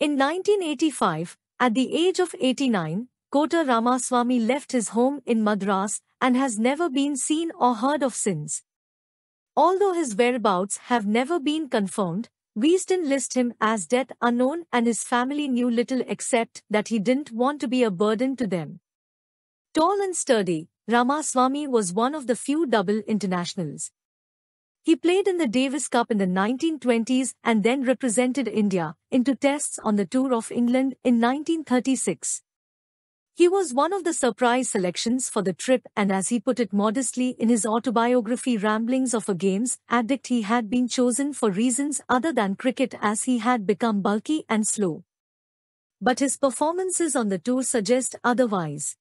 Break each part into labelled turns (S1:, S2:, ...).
S1: In 1985, at the age of 89, Cotar Ramaswamy left his home in Madras and has never been seen or heard of since. Although his whereabouts have never been confirmed, Wisden list him as dead unknown, and his family knew little except that he didn't want to be a burden to them. Tall and sturdy, Ramaswamy was one of the few double internationals. He played in the Davis Cup in the 1920s and then represented India in 2 tests on the Tour of England in 1936. He was one of the surprise selections for the trip, and as he put it modestly in his autobiography Ramblings of a Games Addict, he had been chosen for reasons other than cricket as he had become bulky and slow. But his performances on the tour suggest otherwise.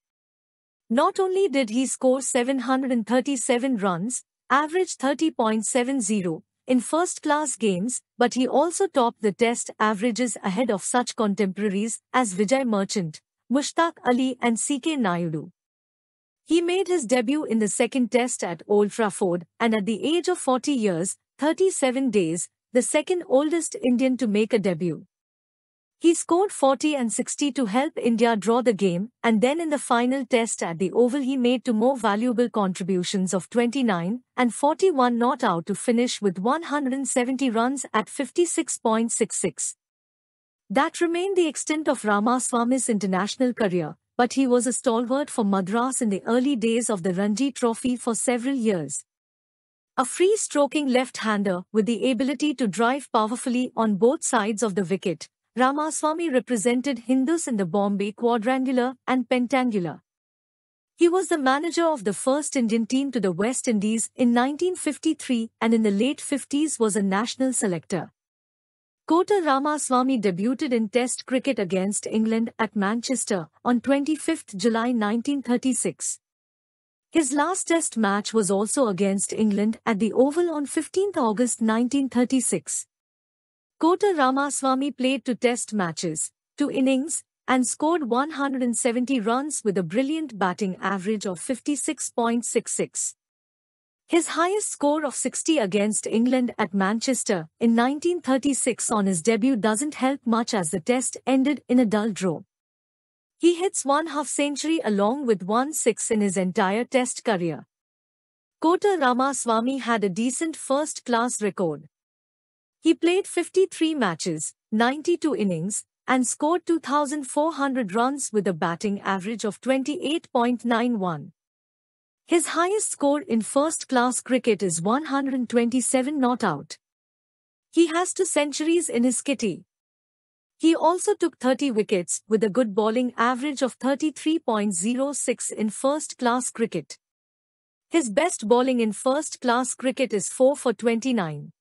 S1: Not only did he score 737 runs, average 30.70, in first-class games, but he also topped the test averages ahead of such contemporaries as Vijay Merchant, Mushtaq Ali and C.K. Naidu. He made his debut in the second test at Old Trafford, and at the age of 40 years, 37 days, the second oldest Indian to make a debut. He scored 40 and 60 to help India draw the game, and then in the final test at the Oval he made two more valuable contributions of 29 and 41 not out to finish with 170 runs at 56.66. That remained the extent of Ramaswamy's international career, but he was a stalwart for Madras in the early days of the Ranji Trophy for several years. A free-stroking left-hander with the ability to drive powerfully on both sides of the wicket, Ramaswamy represented Hindus in the Bombay Quadrangular and Pentangular. He was the manager of the first Indian team to the West Indies in 1953 and in the late 50s was a national selector. Cotar Ramaswamy debuted in Test cricket against England at Manchester on 25 July 1936. His last Test match was also against England at the Oval on 15 August 1936. Cotar Ramaswamy played 2 Test matches, 2 innings, and scored 170 runs with a brilliant batting average of 56.66. His highest score of 60 against England at Manchester in 1936 on his debut doesn't help much as the test ended in a dull draw. He hits 1 half-century along with 1 6 in his entire test career. Cotar Ramaswamy had a decent first-class record. He played 53 matches, 92 innings, and scored 2,400 runs with a batting average of 28.91. His highest score in first-class cricket is 127 not out. He has 2 centuries in his kitty. He also took 30 wickets with a good bowling average of 33.06 in first-class cricket. His best bowling in first-class cricket is 4 for 29.